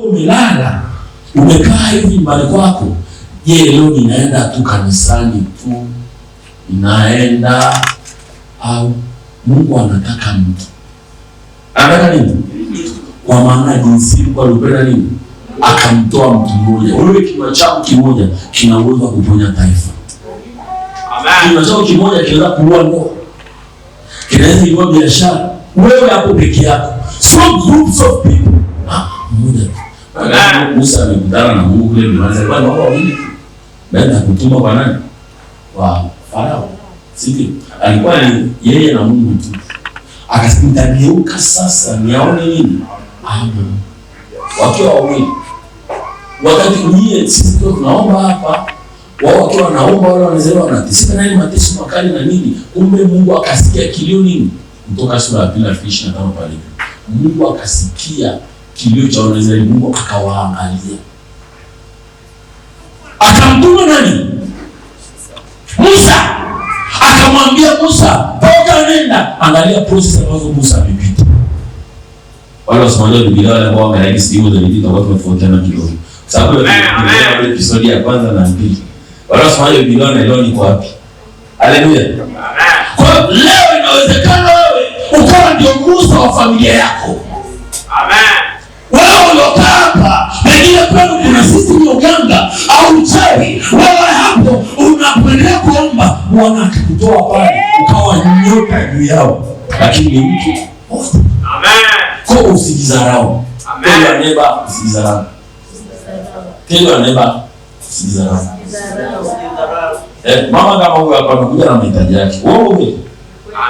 Umelala, umekaa hivi nyumbani kwako. Je, leo ninaenda tu kanisani tu? Ninaenda au Mungu anataka mtu? Anataka nini? Kwa maana jinsi kwa alipenda nini? Akamtoa mtu mmoja. Wewe kinywa chako kimoja kina uwezo wa kuponya taifa. Amen. Kinywa chako kimoja kinaweza kuua ndoa. Kinaweza kuua biashara. Wewe hapo peke yako. So groups of people. Mmoja. Musa alikutana na Mungu kule mwanzo kwa wao wawili. Baada ya kutuma kwa nani? Kwa Farao. Sivyo? Alikuwa ni yeye na Mungu tu. Akasitageuka sasa niaone nini? Amen. Wakiwa wawili. Wakati nyie sisi tunaomba hapa, wao wakiwa wanaomba wale wanazelewa wanateseka na ile mateso makali na nini? Kumbe Mungu akasikia kilio nini? Kutoka sura ya 2:25 pale. Mungu akasikia kilio cha Israeli, Mungu akawaangalia. Akamtuma nani? Musa. Akamwambia Musa, toka nenda. Angalia process ambazo Musa amepita. Wale wasomaji wa Biblia wale ambao wangalia sehemu za Biblia watu wamefuatana kidogo. Sababu ile episode ya kwanza na pili. Wale wasomaji wa Biblia wanaelewa ni kwa wapi. Haleluya. Kwa leo inawezekana wewe ukawa ndio Musa wa familia yako. Amen. Wewe uliokaa hapa, pengine kwenu kuna system ya uganga au uchawi. Wewe hapo unapendelea kuomba, Bwana akikutoa pale ukawa nyota juu yao. Lakini ni mtu. Amen. Kwa usijidharau. Amen. Tell your neighbor usijidharau. Tell your neighbor usijidharau. Mama kama huyu hapa amekuja na mahitaji yake. Wewe wewe.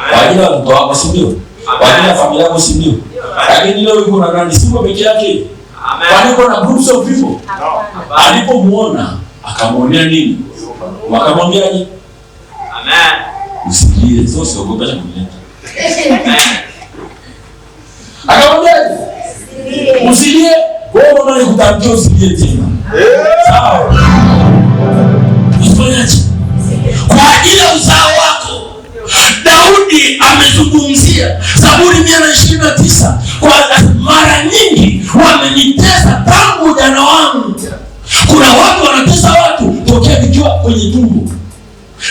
Kwa ajili ya mtoto wako si ndio? Kwa ajili ya familia yako si ndio? Lakini leo yuko na nani? Sio peke yake. Amen. Alikuwa na groups of people. Alipomuona akamwambia nini? Wakamwambiaje? Amen. Usilie, sio usiogope kumleta. Akamwambiaje? Usilie. Wewe mbona nikutamkia usilie tena? Sawa. Usifanyaje? Kwa ajili ya uzao wako. Daudi amezungumzia Zaburi 129 kwa mara nyingi wamenitesa tangu ujana wangu. Kuna watu wanatesa watu tokea vikiwa kwenye tumbo.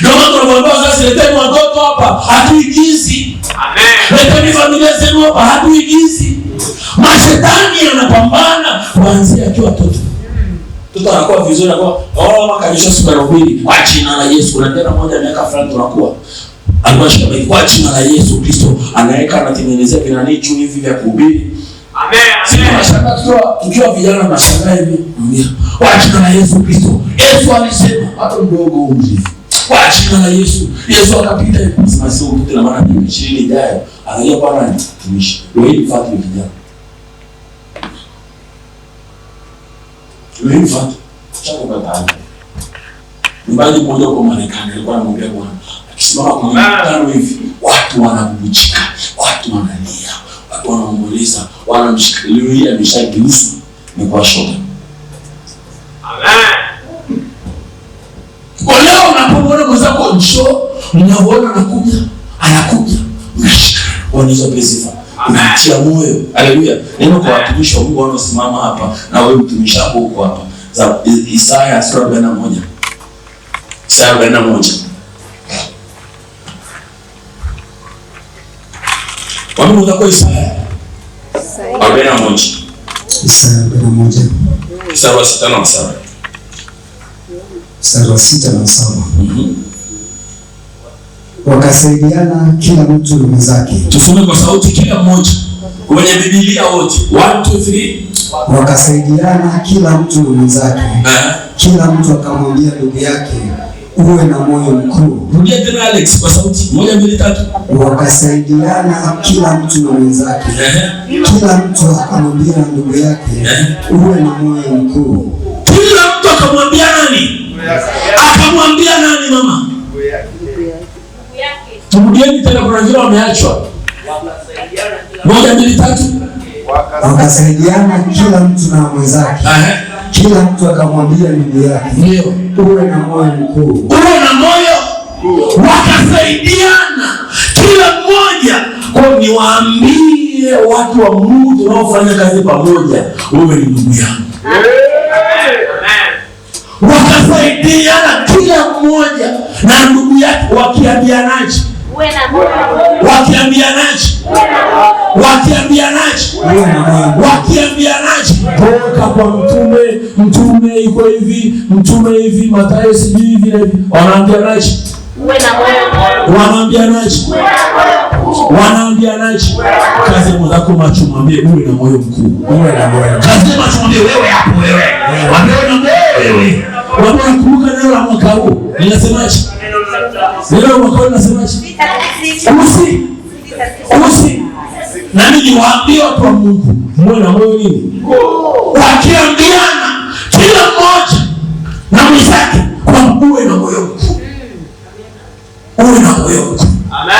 Ndio maana tunawaambia sasa, leteni watoto hapa hatuigizi. Amen. Leteni familia zenu hapa hatuigizi. Mashetani yanapambana kuanzia akiwa mtoto. Mtoto anakuwa vizuri anakuwa makalisha siku 40 kwa jina la Yesu. Kuna tena mmoja miaka fulani tunakuwa alikuwa kwa jina la Yesu Kristo anaweka anatengenezea vinani juu hivi vya kuhubiri. Amen. Sisi tunashangaa tukiwa vijana tunashangaa hivi. Kwa jina la Yesu Kristo. Yesu alisema hata mdogo umri. Kwa jina la Yesu. Yesu akapita sema sio mtu na maana 20 ijayo. Angalia Bwana tumishi. Wewe mfate vijana. Wewe mfate. Chako katani. Mbali mmoja kwa Marekani alikuwa anamwambia Bwana akisimama kwa mkutano hivi, watu wanabubujika, watu wanalia, watu wanaomboleza, wanamshikilia ameshageuzwa ni kwa shoga. Amen. Kwa leo unapomwona mwenzako njoo, mnaona anakuja, unashika. Wanizo pesifa. Unatia moyo. Haleluya. Neno kwa watumishi wa Mungu wanaosimama hapa na wewe mtumishi hapo huko hapa. Za Isaya 41. Isaya 41. Wame unako Isaya 41. Isaya 41. Isaya 6 na 7. Isaya 6 na 7. Wakasaidiana kila mtu ndugu zake. Tusome kwa sauti kila mmoja. Kwenye Biblia wote. 1 2 3. Wakasaidiana kila mtu ndugu zake. Kila mtu akamwambia ndugu yake, uwe na moyo mkuu. Rudia tena Alex kwa sauti. 1 2 3. Wakasaidiana kila mtu na mwenzake. Kila mtu akamwambia ndugu yake, uwe na moyo mkuu. Kila mtu akamwambia nani? Akamwambia nani mama? Ndugu yake. Turudieni tena kuna wengine wameachwa. 1 2 3. Wakasaidiana kila mtu na mwenzake. Kila mtu akamwambia ndugu yake, ndio, uwe na moyo mkuu. Uwe na moyo. Wakasaidiana kila mmoja. Kwa niwaambie waambie watu wa Mungu tunaofanya kazi pamoja, wewe ni ndugu yangu. Wakasaidiana kila mmoja na ndugu yake, wakiambianaje? Toka kwa mtume iko hivi, mtume hivi, Mathayo sijui hivi na hivi. Wanaambianaje? Kazi mwenzako macho, mwambie uwe na moyo mkuu. Kazi macho, mwambie wewe hapo, wewe. Wewe. Unakumbuka neno la mwaka huu? Ninasemaje? Neno la mwaka huu ninasemaje? Usi. Na mimi niwaambie watu wa Mungu, muwe na moyo nini? Wakiambiana kila mmoja na mwenzake kwa uwe na moyo mkuu. Uwe na moyo mkuu. Amen.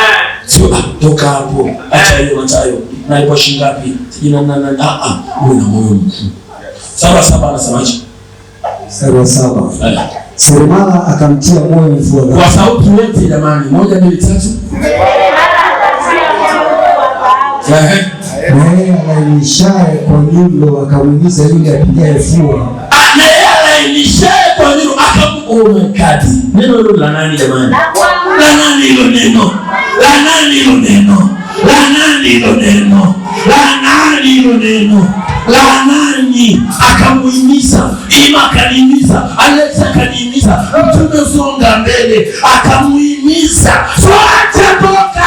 Sio toka hapo. Acha hiyo Mathayo. Na ipo shilingi ngapi? Uwe na moyo mkuu. 7 anasemaje? 7. Seremala akamtia moyo mfua. Kwa sauti yote jamani, 1 2 3. Naye alainishaye kwa nyundo akamuuliza yule apigaye fua. Naye alainishaye kwa nyundo akamuuliza. Neno hilo la nani jamani? La nani hilo neno? La nani? Akamuhimiza, Ima akanihimiza, Alex akanihimiza, mtume usonga mbele, akamuhimiza. Acha toka.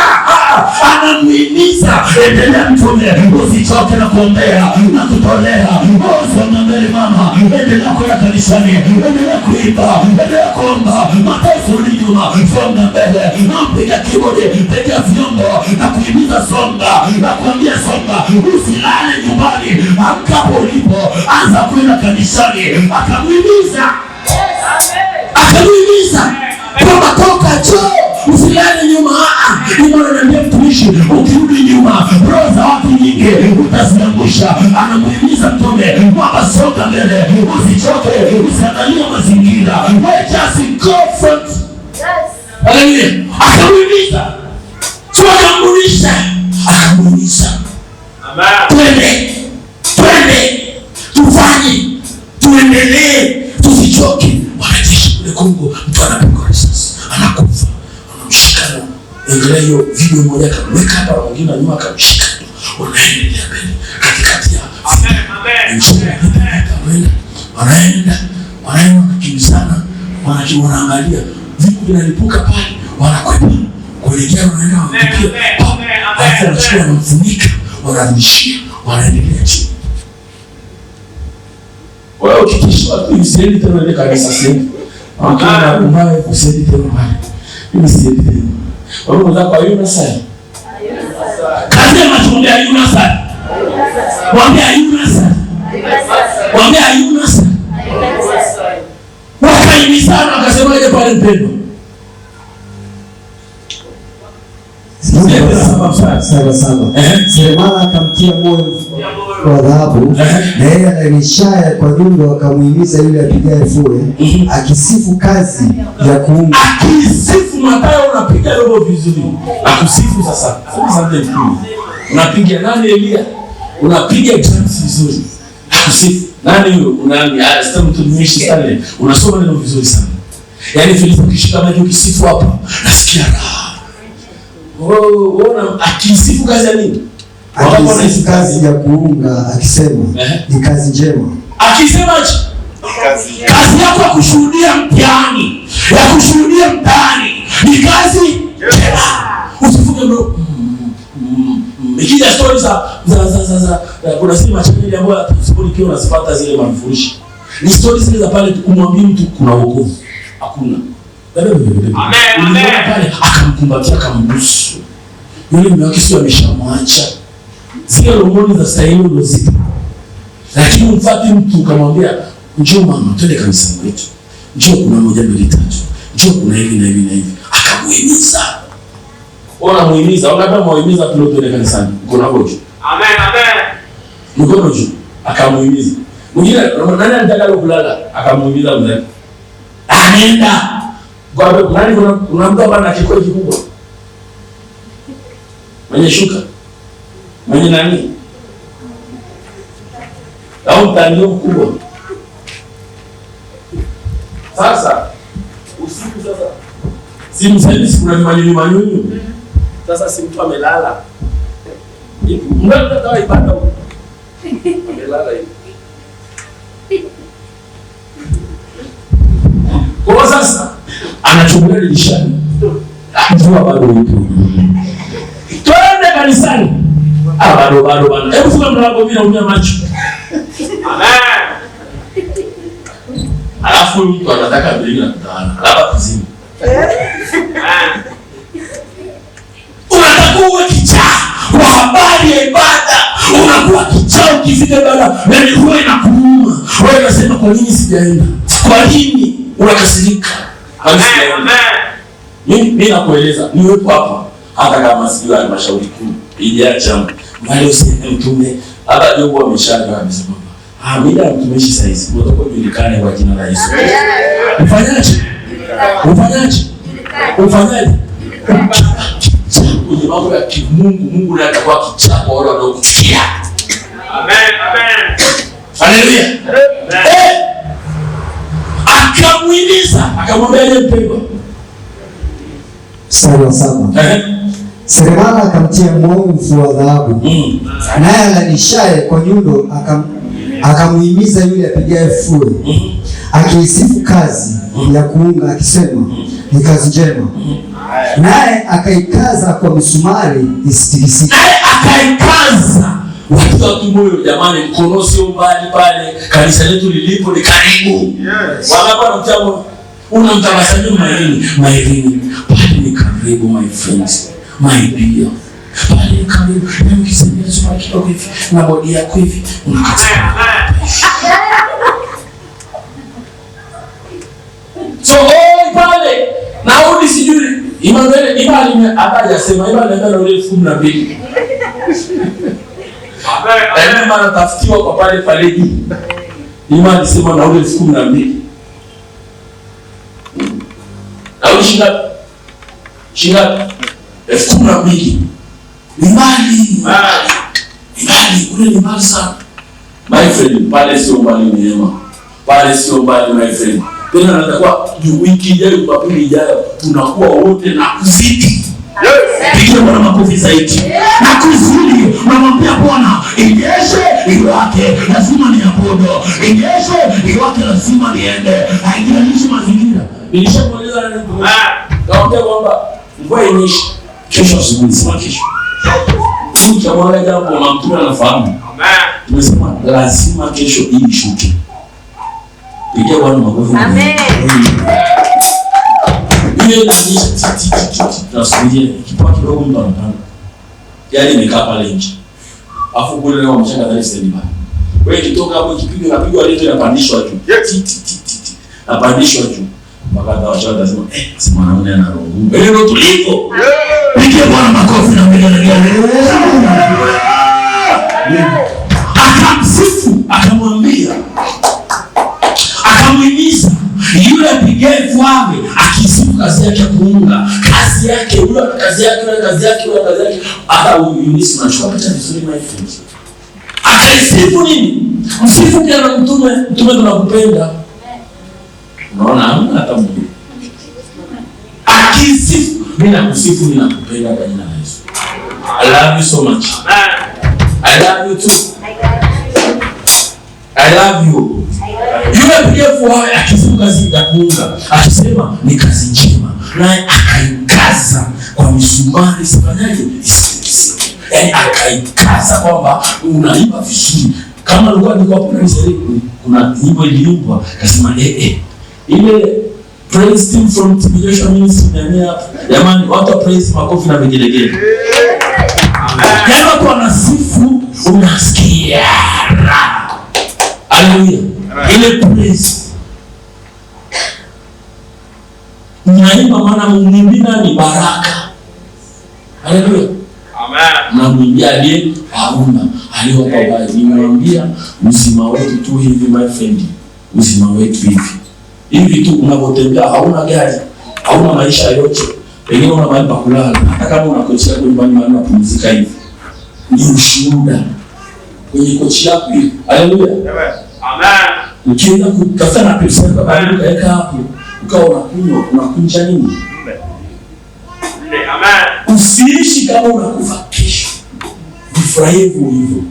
Anamuhimiza, endelea mtume, usichoke na kuombea na kutolea. Songa mbele mama, endelea kwenda kanisani, endelea kuimba, endelea kuomba. Mateso ni nyuma, songa mbele. Napiga kibodi, piga vyombo na kuhimiza songa, na kuambia songa, usilale nyumbani, amkapo ulipo, anza kwenda kanisani. Akamuhimiza kwamba toka choo, usilale nyuma. Ananiambia mtumishi, ukirudi nyuma roho za watu nyingi utaziangusha. Anamuhimiza mtume kwamba songa mbele, usichoke, usiangalie mazingira, wewe just go front. Haleluya. Akamuhimiza, akamuhimiza. Twende, tufanye, tuendelee, tusichoke. Wakati kule Kongo mtu anapigwa risasi, anakufa, anamshika. Angalia hiyo video moja, kamweka hapa, mwingine nyuma akamshika. Wanaendelea mbele katikati ya wanaenda wanakimbizana, wanaangalia vitu vinalipuka pale, wanakwepa kuelekea, wanaenda wanapikia hapo, wanachukua wanamfunika, wanarudishia, wanaendelea chini. Wewe ukikishwa tu usiende tena ile kanisa sasa. Akina umaye usiende tena pale. Mimi siende tena. Wewe unataka kwa Yunasani. Kazi ya matumbea Yunasani. Mwambie Yunasani. Wakaimizana wakasema ile pale mpendo. Seremala akamtia moyo kwa dhahabu, na yeye alainishaye kwa nyundo akamuhimiza yule apigaye fue, akisifu kazi ya kuumba. Akisifu. Mathayo unapiga robo vizuri. Akusifu sasa. Unapiga nani Elia? Unapiga dance vizuri. Akusifu. Nani huyo? Unani? Sasa mtumishi sana. Unasoma neno vizuri sana. Yaani Filipo kishika maji ukisifu hapa, nasikia raha. Ona akisifu kazi ya nini? Akisifu kazi ya kuunga, akisema ni kazi njema. Akisemaje? Kazi yako ya kushuhudia mtaani, ya kushuhudia mtaani ni kazi njema. Usifunge bro. Ikija stories za kuna sinema channel ambayo atasiponi kio unazipata zile mafurushi. Ni stories zile za pale kumwambia mtu kuna wokovu. Hakuna. Amen. Pale akamkumbatia, akambusu. Yule mume wake sio ameshamwacha. Zile homoni za stahili ndio zipo. Lakini mfati mtu kamwambia, njoo mama twende kanisani wetu. Njoo kuna 1 2 3. Njoo kuna hivi na hivi na hivi. Akamuhimiza. Ona muhimiza, unataka muhimiza tulotoe kanisani. Kuna bojo. Amen. Mkono juu. Akamuhimiza. Mwingine nani anataka kulala? Akamuhimiza mzee. Anaenda. Kwa nani kuna mtu hapa na kikoi kikubwa? Mwenye shuka. Mwenye nani? Au mtandio mkubwa. Sasa usiku sasa. Si msaidizi kuna manyunyu. Sasa si mtu amelala. Mbona ndio ibada huko? Amelala hivi. Kwa sasa anachungulia dirishani. Mvua bado ipo. Twende kanisani. Bado bana. Hebu funga mlango bila umia macho. Amen. Alafu mtu anataka mbili na kutana. Labda kuzimu. Unataka uwe kichaa kwa habari ya ibada. Unakuwa kichaa ukifika ibada. Yaani huwa inakuuma. Wewe unasema kwa nini sijaenda? Kwa nini unakasirika? Amen. Mimi nakueleza ni wewe hapa hata kama sio halmashauri kuu. Ijacha wale useme mtume hata Jobu ameshaga amesema mimi na mtumishi saizi utakuwa julikane kwa jina la Yesu. Ufanyaje? Kwenye mambo ya kimungu, Mungu ndiye atakuwa kichapa wale wanaokuchukia. Amen. Haleluya. Akamuuliza, akamwambia yeye mpendwa. Sawa. Seremala akamtia mwovu wa dhahabu. Naye alanishaye kwa nyundo akamuhimiza yule apigaye fure. Akiisifu kazi ya kuunga akisema ni kazi njema. Naye akaikaza kwa misumari isitikisike. Watu wa Kimoyo jamani, mkono sio mbali pale. Kanisa letu lilipo ni karibu. Wanapata mtamo unamtabasamu Mairini. Pale ni karibu my friends. My dear. Pale ni karibu. Mimi kisemea sura kidogo hivi na bodi yako hivi unakata. So pale naudi sijui Immanuel ibali abaja sema ibali ndio ndio 12. Amen. Mara tafutiwa kwa pale juu. Imani sema na ule 12. Au shinga 12. Imani ule ni mali sana. My friend, pale sio mbali neema. Pale sio mbali my friend. Tena natakuwa wiki ijayo Jumapili ijayo tunakuwa wote na kuzidi. Pigia Bwana makofi zaidi. Na kuzidi, unamwambia Bwana, ingeshe iwake lazima niabudu. Ingeshe iwake lazima niende. Haijalishi mazingira. Nilishamueleza nani mtu. Naomba kwamba mvua inyeshe kesho asubuhi, sema kesho. Ukimwona jambo na mtu anafahamu. Amen. Tumesema lazima kesho hii ishuke. Pigia Bwana makofi. Amen. Ile ndio tunasubiria kipoa kidogo mtu anapanda. Yaani nimekaa pale nje. Afu kule leo mchanga ndani stendi bana. Wewe kitoka hapo kipigo napigwa leo inapandishwa juu. Napandishwa juu. Mpaka wachao lazima si mwanamume ana roho. Wewe ndio tulipo. Pigia Bwana makofi na mbele. Akamsifu, akamwambia. Akamuhimiza yule apigaye fwawe akisifu kazi yake kuunga kazi yake yule kazi yake hata Yunisi unachukua picha vizuri my friends. Akaisifu nini? Msifu pia na mtume tunakupenda. Unaona hata Mungu. Akisifu mimi nakusifu mimi nakupenda kwa jina la Yesu. I love you so much. I love you too. I love you. Yule mrefu wao akisifu kazi ya kuunga akisema ni kazi njema, naye akaikaza kwa misumari sifanyaje isisikike. Yaani akaikaza kwamba unaimba vizuri. Kama lugha ni kwa kuna kuna nyimbo iliimbwa akasema ile praise team from Tribulation Ministry ndani hapa. Jamani watu praise makofi na vigelegele. Amen. Kama kwa nasifu unasikia. Hallelujah. Ile praise. Naimba maana mwingine ni baraka. Hallelujah. Amen. Na mwingine aliye hauna aliyopa bali nimwambia uzima wetu tu hivi my friend. Uzima wetu hivi. Hivi tu unapotembea hauna gari, hauna maisha yote. Pengine una mahali pa kulala. Hata kama unakosa nyumbani mahali unapumzika hivi. ni ushuhuda kwenye kochi yako. Haleluya. Amen. Ukienda kutafuta na pesa yako bali ukaweka hapo, ukawa unakunywa, unakunja nini? Amen. Usiishi kama unakufa kesho. Jifurahie hivyo.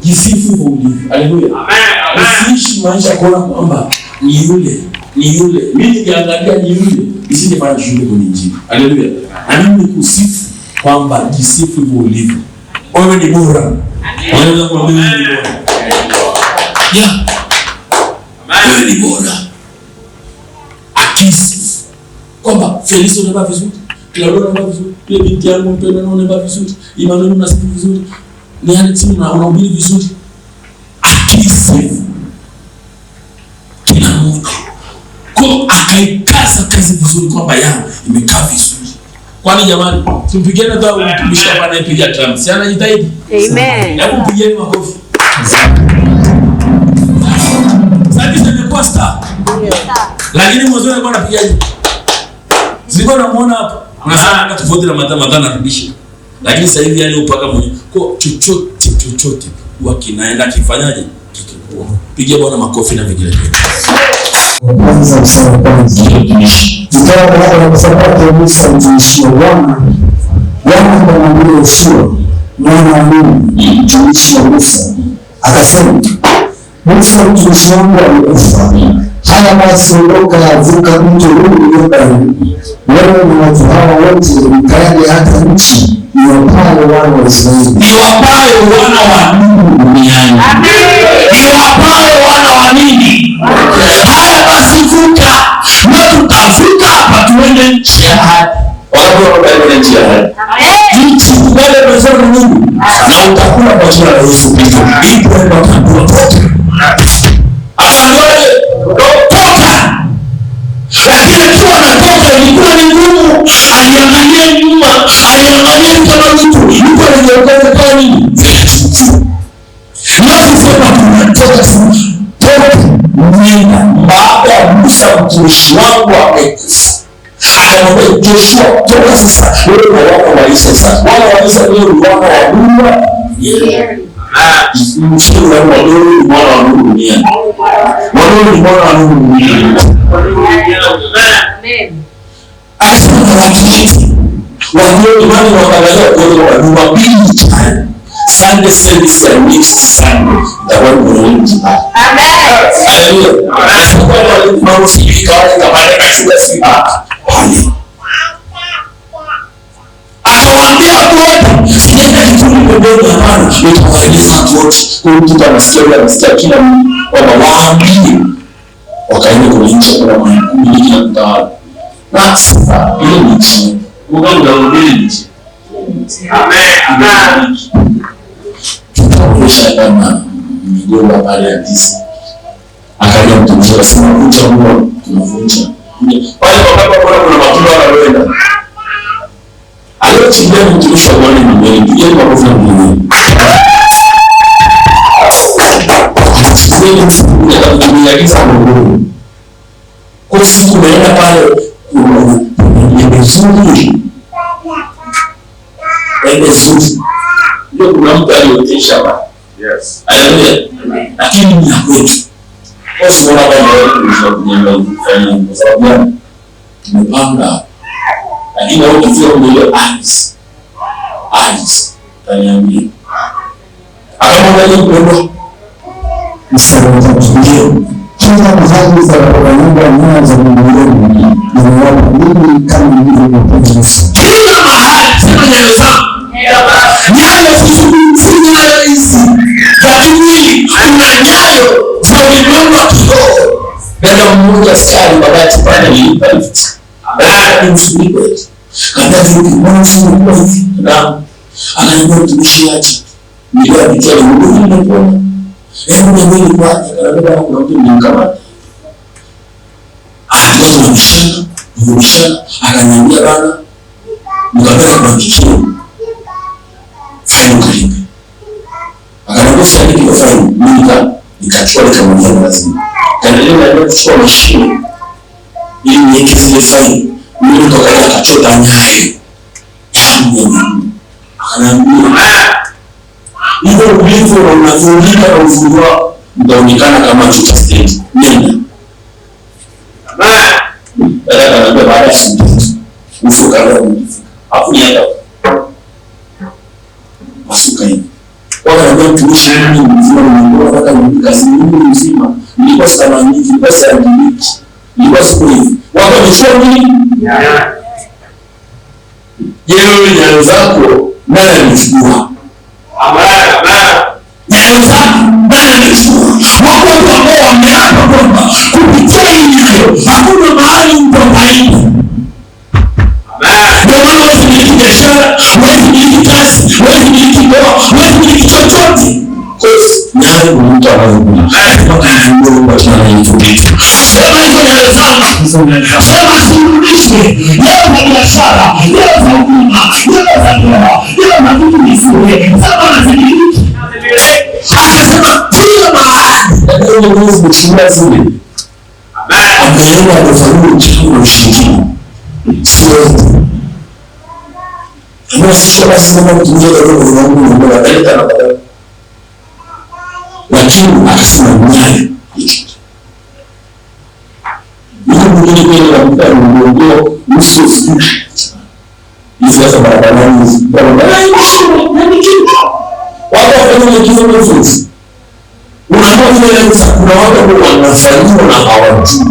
Jisifu hivyo ulivyo. Haleluya. Amen. Usiishi maisha kuona kwamba ni yule. Mimi nikiangalia ni yule, nisije fanya shughuli kwenye injili. Haleluya. Na mimi nikusifu kwamba jisifu hivyo ulivyo. Wewe ni bora. Unaweza kuambia wewe ni bora. Yeah. Wewe ni bora. Akisifu kwamba Felix unavaa vizuri, Claudia unavaa vizuri, ile binti yangu mpendwa unavaa vizuri, Emmanuel unasifu vizuri, ni Alex unahubiri vizuri. Akisifu kila mmoja kwa akaikaza kazi vizuri kwamba yangu imekaa vizuri. Kwani jamani, tumpigiane tu mtumishi hapa anayepiga drum. Si anajitahidi? Amen. Hebu mpigieni makofi. Sasa nimekuwa star. Lakini mwanzo alikuwa anapigaje? Zilikuwa namuona hapa. Unasema hata tofauti na madama anarudisha. Lakini sasa hivi yani upaka mwenye kwa chochote huwa kinaenda kifanyaje? Kikikuwa. Pigia Bwana makofi na vigelegele. Kwanza msana kwanza. Zikawa baada ya kusapata Musa mtumishi wa Bwana akamwambia Yoshua mwana wa Nuni mtumishi wa Musa akasema, Musa mtumishi wangu amekufa. Haya basi ondoka, vuka mto huu Yordani, wewe na watu hawa wote mkaende hata nchi niwapayo wana wa Israeli. Niwapayo wana wa Mungu duniani. Niwapayo wana wa nini? Haya basi vuka, na tutavuka hapa tuende nchi ya ahadi. Watu wakaenda nchi ya ahadi. Nchi kubale mezoni Mungu. Na utakula kwa jina la Yesu Kristo. Ipo kwa kandua toka. Akaambiwaje? Toka. Lakini akiwa anatoka ilikuwa ni ngumu. Aliangalia nyuma, aliangalia kama mtu yuko anageuka kwa nini? Nasema tunatoka nenda. Baada ya Musa mtumishi wangu amekufa, akamwambia Joshua, toka sasa wewe na wana wa Israeli. Sasa wana wa Israeli ni wana wa Mungu. Mshiriki wa Mungu ni mwana wa Mungu duniani. Mungu ni mwana wa Mungu duniani. Amen. Akasema wakati wajua imani wakaangalia kwa nyumba mbili tayari. Sunday service ya next Sunday itakuwa ni mjibani. Amen. Haleluya. Anasema wale maofika wale kama katika siku pale. Akawaambia wote, sijaenda kituoni pembeni hapana, nitawaeleza wote. Kwa hiyo mtu anasikia kila mtu kwamba waambie. Wakaenda kwenye nchi kwa Mungu ili kutawala. Na sasa ile nchi, Mungu ndio nchi. Amen. Tutaonyesha kama migomba pale ya ndizi. Akaja mtumishi akasema kuja huko tunavunja. Pale wakati kuna matunda wanaenda. Aliyochimbia mtumishi wa Bwana ni mengi. Yeye kwa kufanya nini? Sisi tunataka Mungu. Kwa siku tumeenda pale ni vizuri. Ndio kuna mtu aliotesha hapa. Yes. Haleluya. Lakini ni kwetu. Kwa sababu wao kufanya kwa sababu tumepanga. Lakini wao kifika kwenye ice. Taniambia. Akamwambia mpendwa. Msaidizi. Kila mzazi za nyumba nyingi za Mungu na wao mimi kama nilivyokuwa. Kila mahali sema neno zangu. Nyayo si nyayo hizi za kimwili, kuna nyayo za ulimwengu wa kiroho. Dada mmoja askari babati pale nilipalifuta. Baada ya msubiri kwetu. Kabla tulipokuwa tunakuwa hivi na anaenda mtumishi aje. Ndio apitia Mungu nilipoona. Hebu na mimi kwa kana kuna mtu mnikamata. Tunamshana, akaniambia bana. Nikapeleka kwa kichini. Faini karibu. Akaniambia sasa kile faini mimi nikachukua nikamwambia lazima. Kaendelea na kuchukua mashine. Ili niweke zile faini. Mimi nikachota nyayo. Akaniambia ulivyo na unazunguka na uzuri wako, utaonekana kama chupa stage. Nenda. Baada ya siku ufuka roho. Hapo nienda. Masuka hivi. Wakaambia mtumishi mimi mzima mwenyewe nataka nirudi kazi mimi mzima. Nilikuwa sana nyingi, nilikuwa sana nyingi. Nilikuwa siku hivi. Wamechukua nini? Wewe nyayo zako nani anachukua? Nyayo zako nani anachukua? Wako ambao wameapa kwamba kupitia hivyo hakuna mahali mtapaenda. Ndio maana wewe ni biashara, wewe ni kazi, wewe ni ndoa, wewe ni chochote. Nyayo mtu anayokuwa. Kwa jina la Yesu Kristo. Sema hizo nyayo zangu. Sema sirudishwe. Leo na biashara, leo za huduma, leo za ndoa, leo na vitu vizuri. Sema nazidiki. Akasema kila mahali. Ndio Mungu mchimba zile. Akaenda kufanya jambo la ushirikina. Sio. Ndio sio basi kama mtumishi wa Mungu ndio analeta na baadaye. Lakini akasema nyayo. Mwingine kwenda na mtaro mdogo nusu siku. Sasa barabarani watu wafanya kitu tofauti. Unaamua vile sasa kuna watu ambao wanafanywa na hawajui.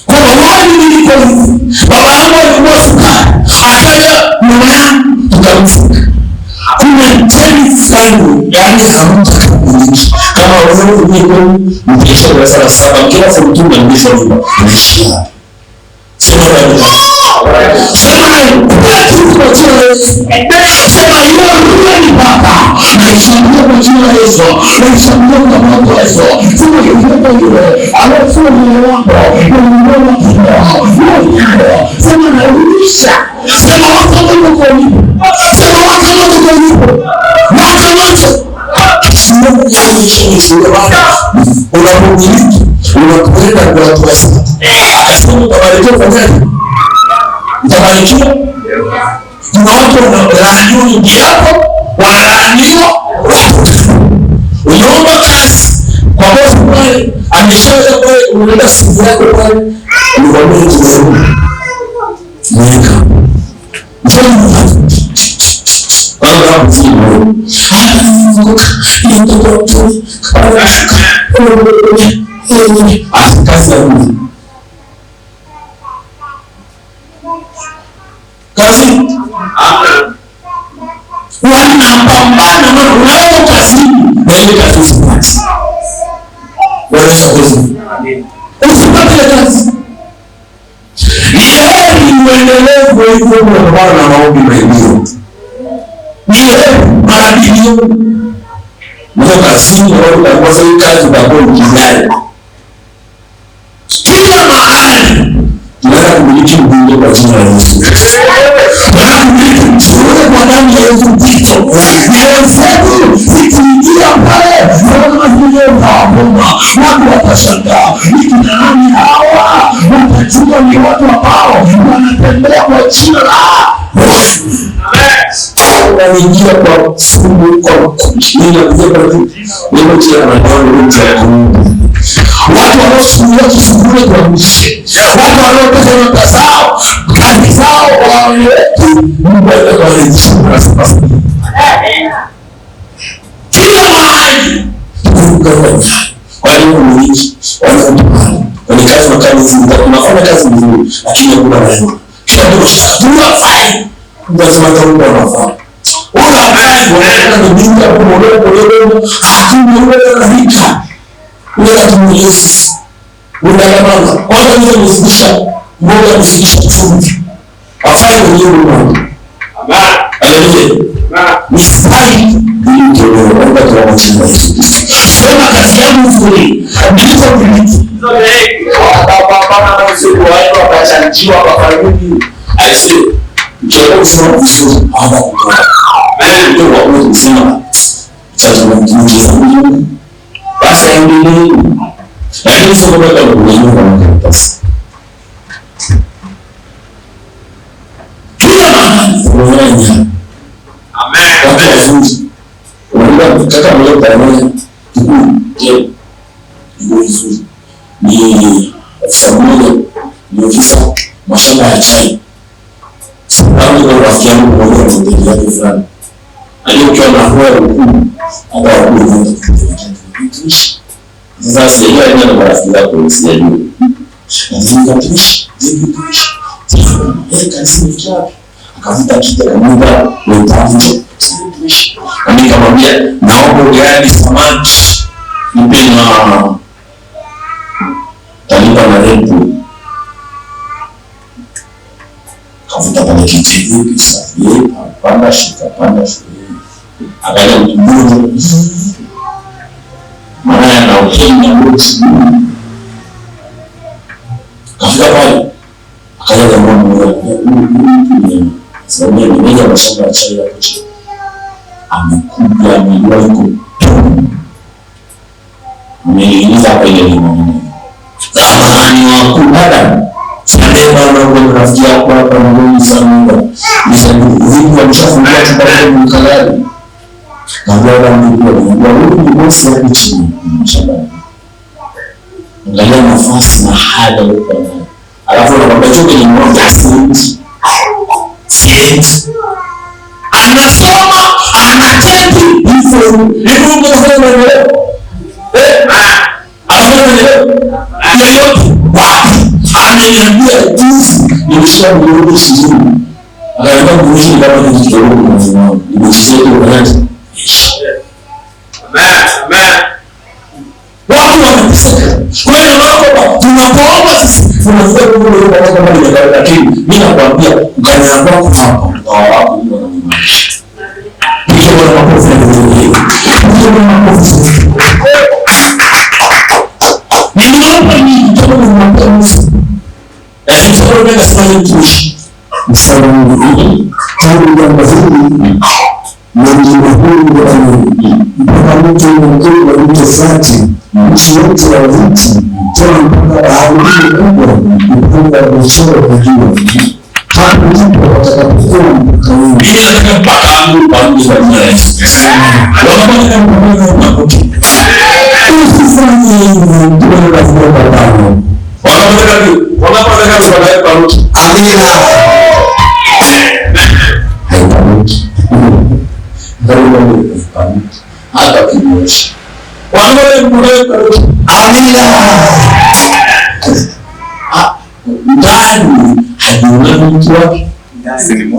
Kwa wale nilikuwa baba yangu alikuwa sukari. Akaja mama yangu tukamfuka. Kuna tani fulani yani hamtakamiliki. Kama wewe ndio mtisho wa sala saba kila siku na mwisho wa maisha. Sema kwa sema yeye ni baba. Naishambulia kwa jina la Yesu. Naishambulia kwa moto wa Yesu. Sema yeye alafu ni wako. Sema narudisha. Sema wako kwa nini? Sema wako kwa nini? Unapomiliki unakwenda kwa watu wa sasa. Akasema utabarikiwa kwa nani? Utabarikiwa. Kuna watu wanalaaniwa nje yako, wanalaaniwa watu. Unaomba kazi kwa bosi pale, ameshaweka pale, unaenda simu yako pale, unaomba kidogo. Mweka. Njoo Baba mzima. Kazi ya Mungu. Kazi. Wanapambana na unao kazi. Na ile kazi usipate. Usipate kazi. Ni heri uendelee hivyo kwa na maombi mengi. Niye marabilio mwa kazini au kwa sababu kazi bado mjizai. Kila mahali tunataka kumiliki Mungu kwa jina la Yesu. Tunataka kumiliki kwa damu ya Yesu Kristo. Leo zetu zikiingia pale kama vile hawaona watu watashangaa. Ni kina nani hawa? Watajua ni watu ambao wanatembea kwa jina la Yesu. Wanaingia kwa fungu kwa kushina kujeba neno cha maneno ya Mungu. Watu wanaosubiria kifungule kwa mwisho. Watu wanaopata nyota zao, kazi zao waweke Mungu atawarejesha sasa. Kila mahali kwa hiyo mmiliki wanaotawala kwenye kazi na kazi unafanya kazi nzuri lakini hakuna maana. Kila mtu tunafanya lazima tuwe wanafanya. Wala kazi wanaenda kujenga pomoleo hakuna wala tumulizi. Unalama kwanza ni kufikisha moja kufikisha chumvi. Afanye hiyo mambo. Amen. Ni sahihi ndio ndio kwa jina la Yesu. Sema kazi yangu nzuri. Ndipo kumiliki. Baba na usiku wao wakachanjiwa kwa familia. Aisee. Ndio kusema vizuri hapa kutoka. Ndio wao kusema. Sasa mtumishi wangu. Basi endelee. Lakini sio kama kunyanyua kwa karatasi. Kila mahali unafanya. Amen. kaka mmoja pamoja vizuri ni afisa mmoja, ni ofisa mashamba ya chai. Sababu kwa rafiki yangu mmoja na mteja wake fulani aliyokuwa na roho kubwa hata hakuweza kutuishi. Sasa sijajua yeye na marafiki zake sijajua. Lazima tuishi, akavuta kitu akamwambia unataka tuishi. Nikamwambia naomba ugali samaki nipe na talipa na rentu. Kavuta pale kiti hivi sasa panda shika akaja mmoja maana na ukenda wote kafika pale akaja jamaa mmoja sababu ni meneja wa shamba la chai hapo chini amekuja amejua yuko ameingiza hapa ile ni mmoja zamani wa kubada sasa bwana rafiki yako hapa mmoja sana hivi ameshafungua chumba cha mkalali kabla ni bosi ya chini shamba angalia nafasi na hali huko ndani alafu unakwambia choke ni mmoja sieti anasoma anateti hivyo ndio unasema leo ananiambia juzi nimesha mdogo shizuri akaenda kuishi kama ni kidogo mwanzo nimeshia kwa nani amen watu wanateseka kwa hiyo wako tunapoomba sisi tunafika kule kwa kama ni lakini mimi nakwambia ukaniambia kwa hapa utawapo ndio wanamaanisha hiyo ndio makofi ya Mungu hiyo ndio makofi mimi hapa ni kama ni makofi sasa ndio nasema tuishi msalani tangu jambo hili Mungu huyu mpaka mtu mkuu wa mtu fati nchi yote ya viti tena mpaka bahari kubwa mpaka mchoro wa jua hapo ndipo watakapokuwa mkawini bila nataka mpaka Mungu pamoja na Yesu wanapata pamoja na makofi usifanye hivyo ndio lazima baba wanapotaka kubaye pamoja amina haipamoja hata kinyosha wanawe mmoja amina ndani hadiona mtu wake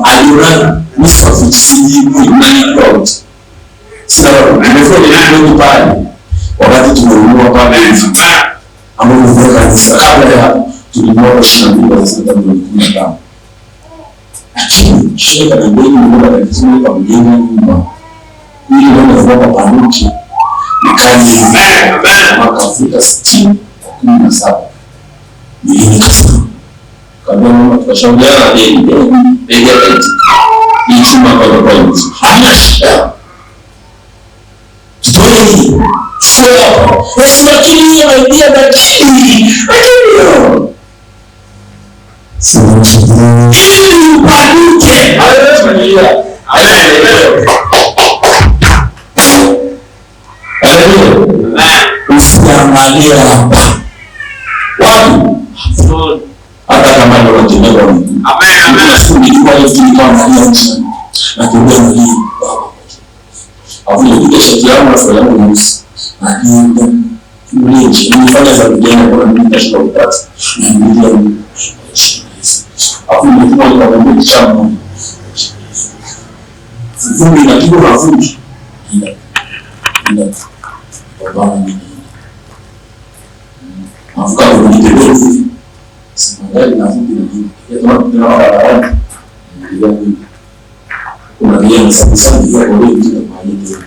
aliona msafi siji nani kwa sawa nimefanya nini pale wakati tumeunua pale ambao ni kanisa kabla ya tulimwona 22 za Septemba 15 lakini shirika la mbele mmoja alisema kwa mjengo nyumba ili ndio kwa pamoja nikaji makafuta 60 ni kasa kabla mama tukashauriana ndio ni chuma kwa hiyo hana shida story sio lakini hiyo idea lakini ili upanuke usiangalia hapa wapi hata kama ndio unatembea amen sikujua hivi kama nani na kuambia nani baba hapo ndio shati yangu na fulani mweusi na ndio nilifanya za vijana kwa nini nitashinda kupata na ndio hapo ndio kwa sababu chama vumbi na kitu na vumbi ndio baba ni afuka kunitembea simandali na vumbi na nini kama tunaona kuna vile sasa ndio kwa hiyo ndio kwa hiyo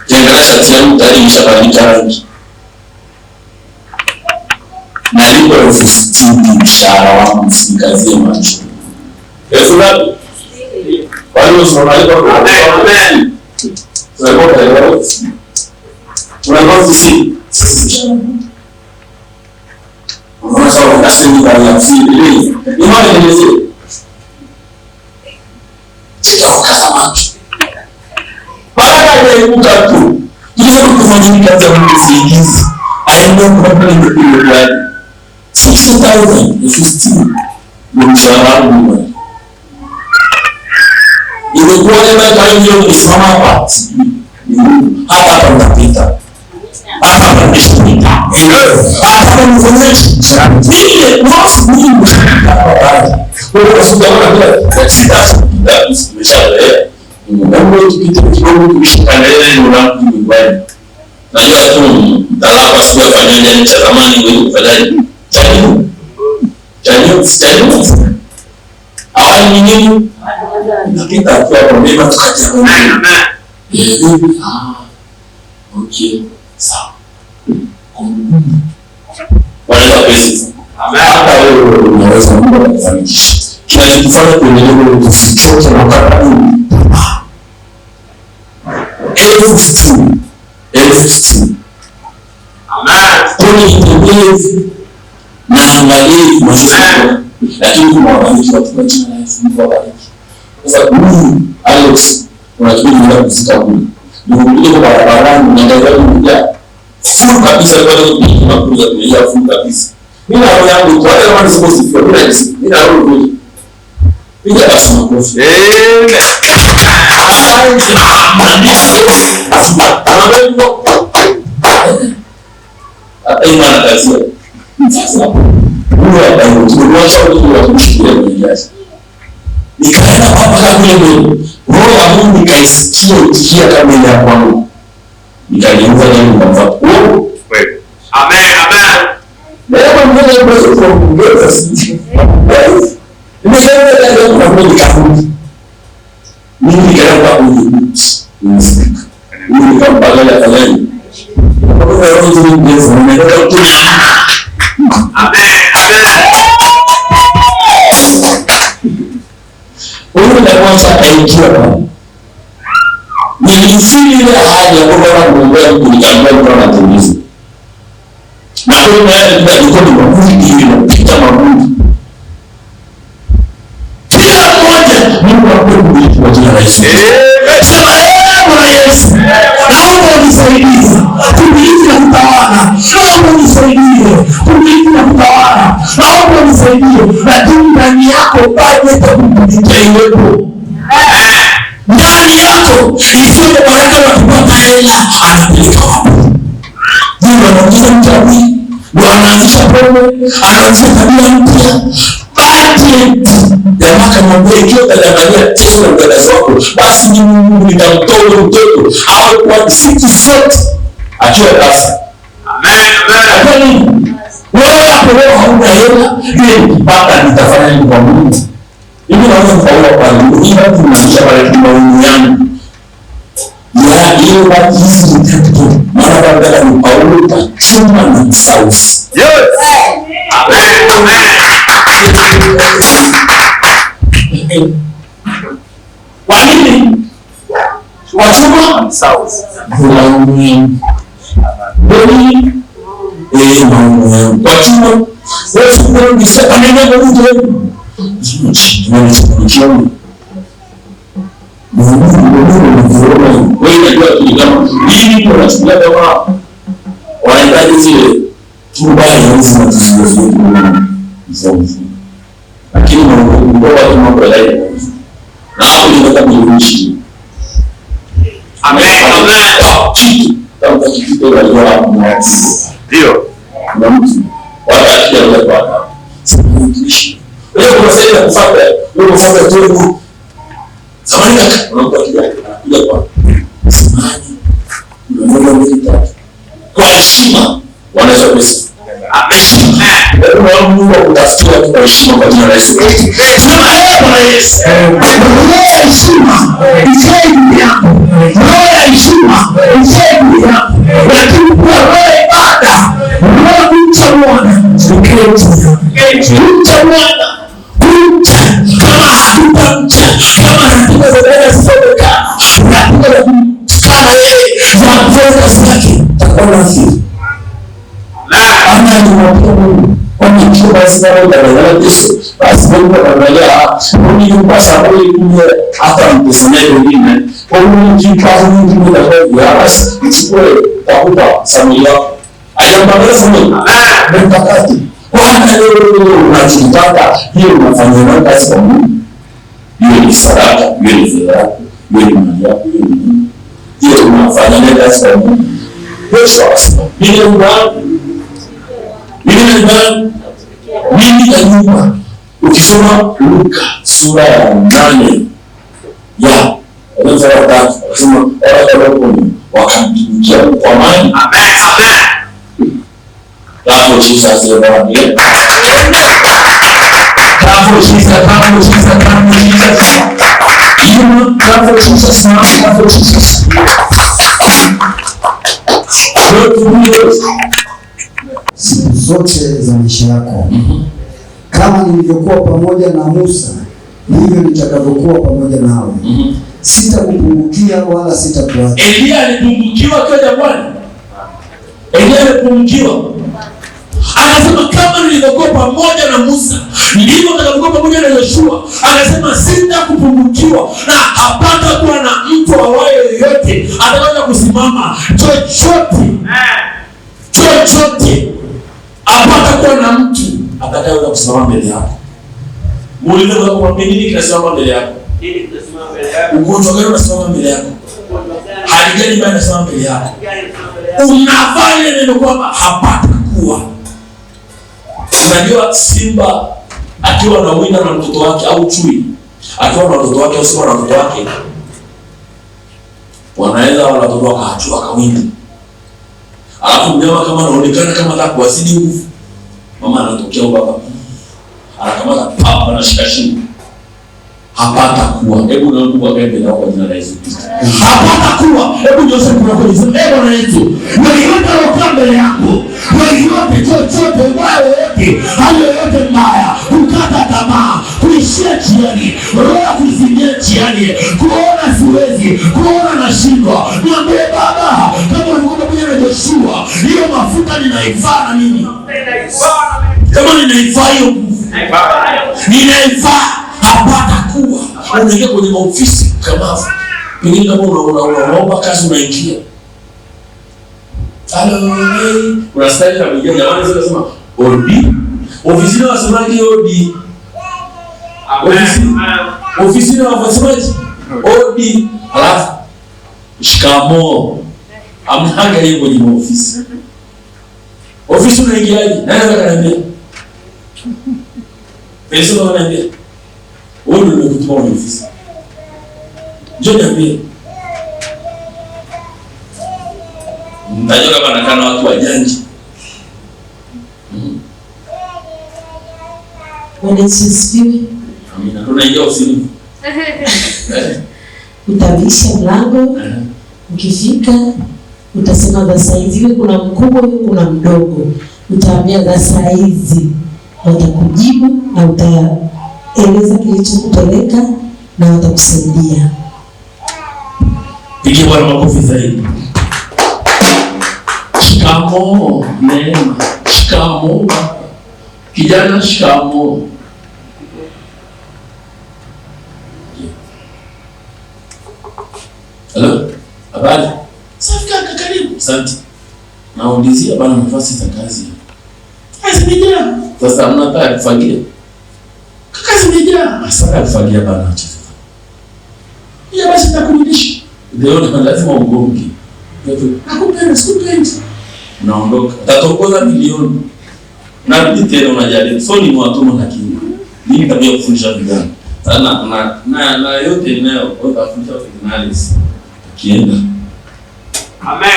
kiangalia shati yangu tayari imeshabadilika rangi nalipo 60 mshahara wangu msikazie macho ngapi kwa hiyo tunalipa kwa amen tunalipa leo tunalipa sisi unaweza ukasema kwa ya sisi ni mali ndio sio kasa macho baraka ya Mungu tu mimi kaza msaidizi. I am not complaining the period. 60,000 15 ni mshahara wangu. Ilikuwa kama hiyo nisimama hapa. Hapa mtapita. Hapa mtapita. Hapa mtapita. Ile boss ni mshahara. Kwa sababu kuna shida mshahara. Mungu tukite kidogo kushikana yeye ndio na nyumbani. Najua tu talaka sio fanya cha zamani wewe kufanya Chanio. Awali nini? Napita kwa problema tukaja kwa nini? Okay. Sawa. Wala pesa. Hata wewe unaweza kufanikisha. Kinachofanya kuendelea kufikia na wakati elfu. Amen. Kuni na angalie maisha lakini kwa wananchi watu wa China Mungu awabariki. Sasa huyu Alex unajua ni ndio kuzika huyu. Ndio kwa barabarani na ndio kuja. Full kabisa kwa hiyo tunakuja kuja full kabisa. Mimi na roho yangu kwa wale wana supposed to feel nice. Mimi na roho kweli. Piga basi makofi. Asante. Imana kazi. Sasa huyo tunawacha watu wa kushikilia kiasi. Nikaenda hapa kama vile roho ya Mungu ikaisikia ikia kama ile ya kwangu. Nikalianza neno kwa mfano. Kweli. Amen, amen. Leo mmoja mmoja kuongeza sisi. Nimesema ndio kuna mmoja kafundi. Mimi nikaenda kwa Mungu. Mimi nikampanga ya kalani. Kwa hiyo ndio ndio nimeenda tu. Amen, amen. Mungu anawacha aingia kwa. Nilifili ile haja ya kwamba Mungu kuliambia kwa matumizi. Na kwa maana ndio ni mafunzo hivi na kupita mafunzo. Kila mmoja Mungu akubariki kwa jina la Yesu. Sema Bwana Yesu. Naomba unisaidie. Kumiliki na kutawala. Naomba unisaidie. Kumiliki na kutawala. Naomba unisaidie. Lakini ndani yako bado itakumbukika iwepo. Ndani yako isiwe baraka na kupata hela anapeleka wapi? Ndio anaanzisha mchawi, ndio anaanzisha pombe, anaanzisha tabia mpya. Budget ya mwaka mmoja ikiwa kadhalika kesho na dada wako basi ni Mungu nitamtoa mtoto au kwa siku zote akiwa basi. Amen, amen. Wewe hapo leo hauna hela, ile kipata nitafanya nini kwa Mungu? Hivi naweza kufaulu kwa Mungu. Hivi watu wanaisha pale kwa Mungu yangu. Ya hiyo watu hizi nitatu. Maana badala ni Paulo tachuma na sauce. Yes. Amen, amen. Kwa nini? Wachuma sauce. Amen. Boni wachuma wewe ungesema anene mtu wewe unasema kufuata, wewe unafuata tu. Samani unakuja kwa samani. Unaona mimi kwa heshima wanaweza kusema. Amen. Wewe Mungu akutafutia kwa heshima kwa jina la Yesu. Sema Bwana Yesu. Heshima. Isaidi yako. Roho heshima. Isaidi yako. Lakini kwa roho ibada. Roho mtamwona. Mtamwona. Kama hatutamcha, kama hatutamwona sokana, hatutamtukana yeye, tunapenda zake, tutakuwa sisi. Ama ni Mungu. Kwa basi na ndio Yesu. Basi Mungu anaangalia Mungu kwa sababu yeye hata mtesemee wengine. Kwa Mungu kwa Mungu ndio basi chukue takuta Samuel wako. Ajampanga Samuel. Mtakati. Bwana leo unachotaka hiyo unafanya na kazi kwa Mungu. Hiyo ni sadaka, hiyo ni fedha, hiyo ni mali yako, hiyo unafanya na kazi kwa Mungu. Yesu asema, mimi na nyumba. Ukisoma Luka sura ya 8 ya Mwanzo wa 3 anasema wakamtumikia kwa amani. Hapo Jesus anasema siku zote za maisha yako, kama nilivyokuwa pamoja na Musa, ndivyo nitakavyokuwa pamoja nawe. Sitakupungukia wala sitakuacha. Elia alipungukiwa kwa jangwani. Elia alipungukiwa. Akasema kama nilivyokuwa pamoja na Musa, ndivyo nitakavyokuwa pamoja na Yoshua. Akasema sitakupungukiwa na hapata kuwa na mtu awaye yoyote atakayeweza kusimama chochote. Hapata kuwa na mtu atakayeweza kusimama mbele yako. Muulize kwa nini kinasimama mbele yako? Ugonjwa gani unasimama mbele yako? Hali gani mbaya inasimama mbele yako? Unafanya neno kwamba hapata kuwa. Unajua simba akiwa na wina na mtoto wake au chui akiwa na mtoto wake au simba na mtoto wake, wanaweza wala watoto wakaachua kawinda. Alafu mnyama kama anaonekana kama anataka kuwazidi nguvu, mama anatokea baba anakamata papa na shikashini. Hapata kuwa. Hebu na Mungu akaende nao kwa jina la Yesu Kristo. Hapata kuwa. Hebu nyosha mkono wako juu. Bwana Yesu, yote alokaa mbele yako, yote chochote mbaya yote, hali yote mbaya, kukata tamaa, kuishia njiani, roho ya kuzimia njiani, kuona siwezi, kuona nashindwa. Niambie Baba, kama ulikuwa pamoja na Joshua, hiyo mafuta ninaivaa na mimi. Kama ninaivaa hiyo nguvu. Ninaivaa. Hapata kuwa. Unaingia kwenye maofisi kama pengine kama unaomba kazi unaingia. Unastahili na mjanja. Jamani sasa nasema odi. Ofisini wasemaje odi? Ofisini wasemaje? Odi. Alafu shikamoo. Amnaga hiyo kwenye ofisi. Ofisi unaingiaje? Nani ananiambia? Pesa unaniambia? Wewe ndio umekutuma kwenye ofisi. Njoo niambie. Mtajua kama nakana watu wajanja. Wanasifiwe. Amina. Tunaingia ofisini. Utabisha mlango. Ukifika utasema za saizi, wewe kuna mkubwa, wewe kuna mdogo. Utaambia za saizi. Watakujibu na utaeleza kilichokupeleka na watakusaidia. Pigie Bwana makofi zaidi. Shikamoo Neema. Shikamoo kijana, shikamoo. Hello? Habari? Safi kaka, karibu. Asante. Naulizia bana nafasi za kazi. Kazi imejaa. Sasa mnataka kufagia. Kazi imejaa. Asante kufagia bana acha. Ya basi takurudisha. Leo ni lazima ugonge. Nakupenda, sikupendi. Unaondoka. Utatongoza milioni. Narudi tena unajaribu. So ni mwatumo lakini. Mimi tabia kufundisha vijana. Sana na yote ninayo kwa kufundisha finalist. Kienda. Amen.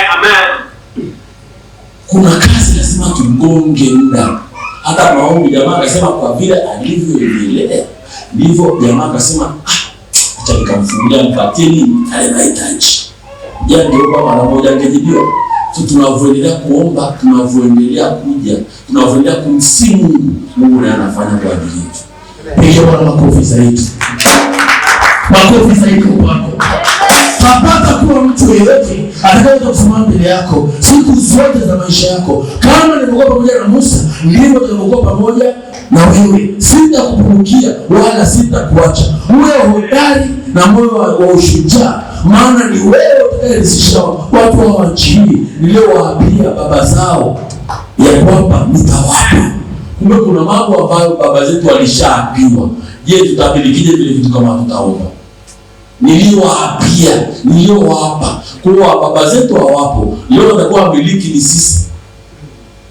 Kuna kazi lazima tugonge muda. Hata maombi jamaa akasema kwa vile alivyoelea ndivyo jamaa akasema acha nikamfungulia mpateni ale mahitaji. Jana ndio baba na moja angejibiwa. Tunavyoendelea kuomba, tunavyoendelea kuja, tunavyoendelea kumsimu Mungu na anafanya kwa ajili yetu. Piga Bwana makofi zaidi. Makofi zaidi kwako. Hapata kuwa mtu yeyote atakayeweza kusimama mbele yako siku zote za maisha yako. Kama nilivyokuwa pamoja na Musa, ndivyo nilivyokuwa pamoja na wewe. Sitakupungukia wala sitakuacha. Uwe hodari na moyo wa ushujaa, maana ni wewe utakayerisisha watu wa nchi hii niliowaapia baba zao ya kwamba nitawapa. Kumbe kuna mambo ambayo baba zetu walishaapiwa. Je, tutabilikije vile vitu kama tutaomba? Niliwaapia, niliowapa. Kwa baba zetu hawapo, leo watakuwa wamiliki ni sisi.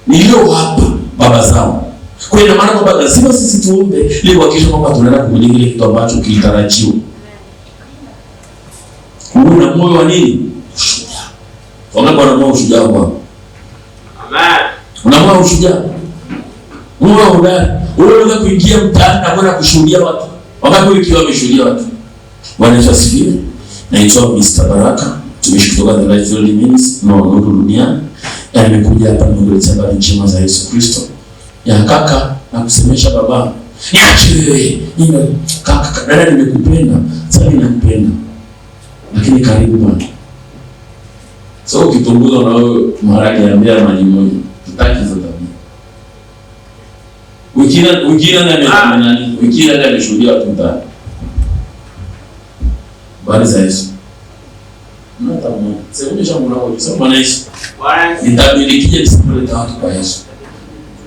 Niliowapa baba zao. Kwa hiyo maana kwamba lazima sisi tuombe ili kuhakikisha kwamba tunaenda kumiliki kile kitu ambacho kilitarajiwa. Una moyo wa nini? Ushujaa. Wangapi wana moyo wa ushujaa bwana? Amen. Una moyo wa ushujaa? Moyo wa hodari. Wewe unaweza kuingia mtaani na kwenda kushuhudia watu. Wangapi wiki wameshuhudia watu? Bwana Yesu asifiwe. Naitwa Mr. Baraka, mtumishi kutoka The Life Field Ministries na Nuru Duniani. Nimekuja hapa kukuletea habari njema za Yesu Kristo. Ya kaka na kusemesha baba. Niache wewe. Kaka, dada nimekupenda. Sasa ninakupenda. Lakini karibu bwana. So ukitongoza na wewe maharage ya mbea maji moja. Tutaki hizo tabia. Wikina na ameshuhudia watu ndani. Bali za Yesu. Nata mmoja. Sema jambo nao, sema Bwana Yesu. Nitamiliki nisipoleta watu kwa Yesu.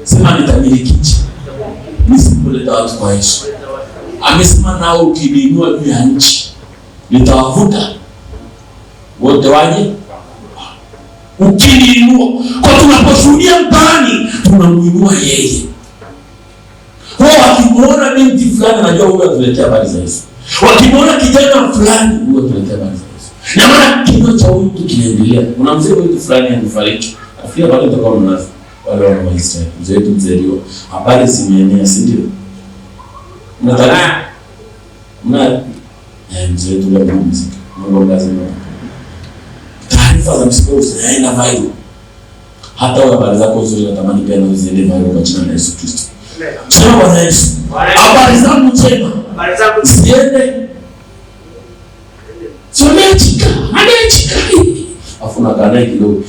Sema nitamiliki nisipoleta watu kwa Yesu. Amesema nao ukiniinua juu ya nchi nitawavuta wote waje. Ukiniinua, kwa tunaposhuhudia mtaani tunamuinua yeye. Kwa wakimwona binti fulani anajua huyu atuletea habari za Yesu. Wakimwona kijana fulani huyu atuletea habari za Yesu. Na maana kinywa cha huyu mtu kinaendelea. Kuna mzee wetu fulani amefariki. Afia bado tutakuwa mnazi. Wale wana wa Israeli. Mzee wetu mzaliwa. Habari zimeenea, si ndio? Mnataka? Mzee wetu leo mziki. Mungu lazima. Taarifa za msiba zinaenda viral. Hata wewe habari zako nzuri natamani pia na ziende viral kwa jina la Yesu Kristo. Sema Bwana Yesu. Habari zangu njema. Habari zangu ziende. Somechika, anachika. Afuna kana kidogo.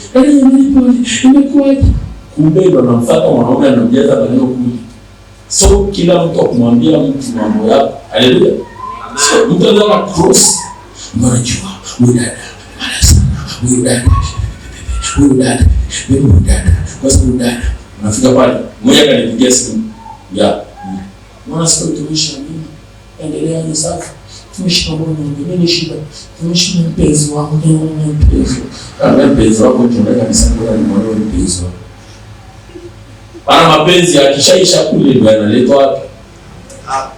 Imekuwaje? Kumbe ndo anamfuata mwanaume anamjaza maneno kuli. So kila mtu akumwambia mtu mambo yako. Haleluya. So mtu anataka cross. Unajua, huyu dada. Huyu dada. Kwa sababu dada. Unafika pale. Mmoja kanipigia simu. Ya. Mwana sasa tumishi mimi. Endelea ni safi. Tumishi mambo mengi shida. Tumishi mpenzi wangu ni mpenzi. Kama mpenzi wako tunataka nisangoa ni mwana mpenzi wako. Bana mapenzi akishaisha kule ndio analetwa wapi? Hapa.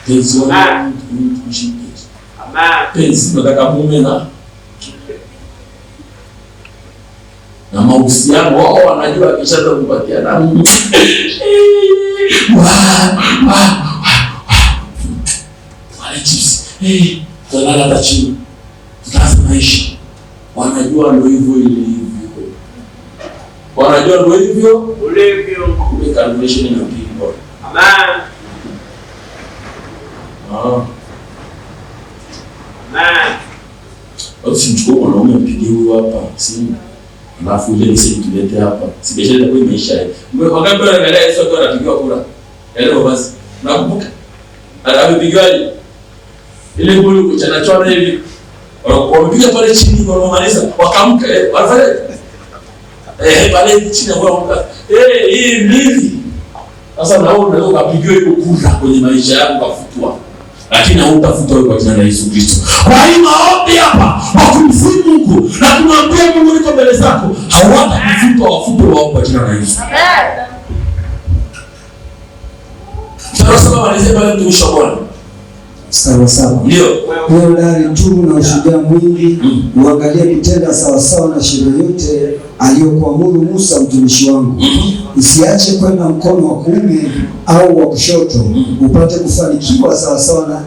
Mpenzi wangu tumishi mpenzi. Amen. Mpenzi nataka mume na mahusiano wao wanajua akishaanza kupatia damu. Tunalala hata chini. Tutaanza maisha. Wanajua ndio hivyo ilivyo. Wanajua ndio hivyo ulivyo. Ile calculation ina pigo. Amen. Amen. Usimchukue mwanaume mpige huyo hapa. Simu. Alafu ile message tulete hapa. Si biashara kwa imeisha. Wakati wanaangalia Yesu akiwa anapigiwa kura. Leo basi. Nakumbuka. Atapigiwaje? Ile bulu kuchana chana hivi. Wamepiga pale chini kwa kumaliza. Wakamka wanafanya. Pale chini kwa hii nini? Sasa na wewe unaweza kupigiwa hiyo kura kwenye maisha yako kafutwa. Lakini hautafuta wewe kwa jina la Yesu Kristo. Kwa hiyo maombi hapa wakumsifu Mungu na kumwambia Mungu niko mbele zako, hawatakufuta wafupe wao kwa jina la Yesu. Amen. Sasa malizia pale mtumishi wa Bwana. Sawa. Ndio. Wewe ndani tu na ushujaa mwingi, uangalie kutenda sawa sawa na sheria yote aliyokuamuru Musa mtumishi wangu. Usiache kwenda mkono wa kuume au wa kushoto, upate kufanikiwa sawa sawa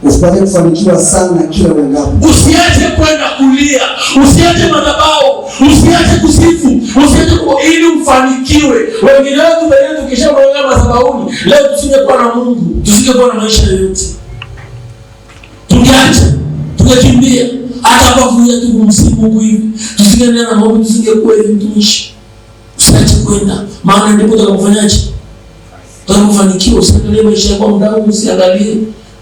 upate kufanikiwa sana kila uendapo. Usiache kwenda kulia, usiache madhabahu, usiache kusifu, usiache ili ufanikiwe. Wengine wetu mbele tukishaondoka madhabahuni, leo tusije kuwa na Mungu, tusije kuwa na maisha yote. Tungeacha Tungekimbia hata hapa kuja tu kumsifu Mungu hivi. Tusingeenda na maombi, tusingekuwa hivi mtumishi. Usiache kwenda. Maana ndipo utakapofanyaje? Utakapofanikiwa. Usiangalie maisha yako muda huu,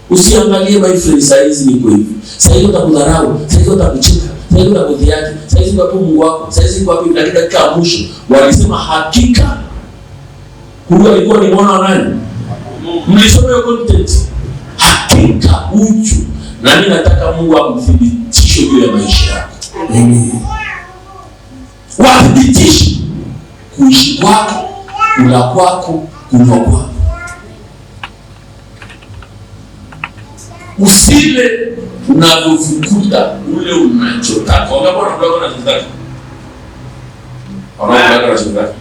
usiangalie my friend size ni kwa hivi. Sasa hiyo utakudharau, sasa hiyo utakucheka, sasa hiyo utakudhiaki, sasa hiyo kwa Mungu wako, sasa hiyo kwa Biblia dakika ya mwisho walisema hakika huyu alikuwa ni mwana wa nani? Mlisoma hiyo content. Hakika uchu. Na mimi nataka Mungu amthibitishe juu ya maisha yako. Amen. Wathibitishe kuishi kwako, kula kwako, kunywa kwako. Usile unavyofukuta ule unachotaka. Wangapo wanakula wanachotaka? Wanakula wanachotaka.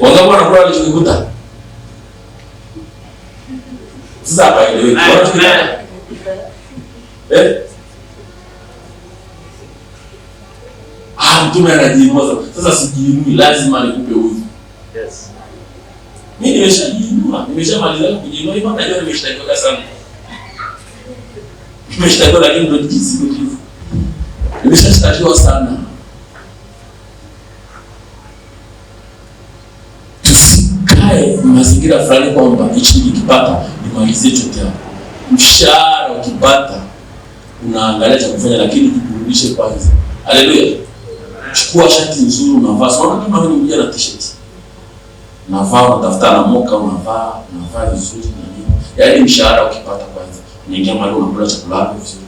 Wangapo wanakula wanachotaka? Sasa hapa ile wanachotaka. Mtume anajiinua sasa, sijiinui, lazima nikupe huyu. Yes. Mimi nimeshajiinua, nimeshamaliza kujiinua, hivi najua nimeshtakiwa sana. Nimeshtakiwa lakini ndio jinsi ndivyo. Nimeshtakiwa sana. Tusikae mazingira fulani kwamba hichi nikipata nimalizie chote hapo. Mshahara ukipata unaangalia cha kufanya, lakini jiburudishe kwanza. Haleluya. Chukua shati nzuri unavaa. Unaona kama wewe unakuja na t-shirt. Unavaa, unatafuta na moka unavaa vizuri na nini. Yaani mshahara ukipata kwanza, unaingia mahali unakula chakula hapo vizuri.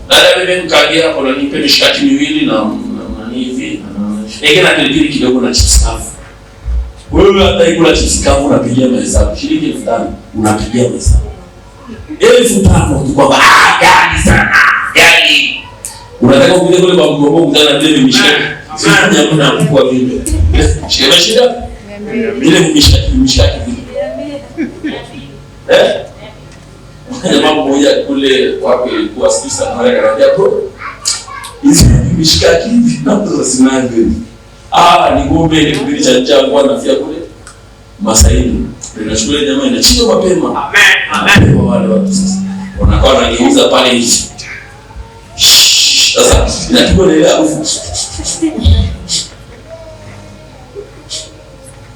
Dada mimi nikagia hapo na nipe mishikaki miwili na hivi. Na pilipili kidogo na chips kavu. Wewe hata ikula chips kavu unapigia mahesabu. Shilingi 5,000 unapigia mahesabu. 5,000 kwa gani sana. Gani. Unataka kuja kule kwa mgomo mtana vile mishikaki. Sifanya kuna mkubwa vile. Shida? Ile mishikaki vile. Jamaa mmoja kule wapi kwa sisa mara karibia bro. Hizi mishikaki hivi na mtu asinavyo. Ni ngombe ile kipindi cha njaa anafia kule Masaini. Ndio shule jamaa inachinja mapema. Amen. Wale watu sasa wanakuwa wanageuza pale hivi. Sasa inapigwa na ile harufu.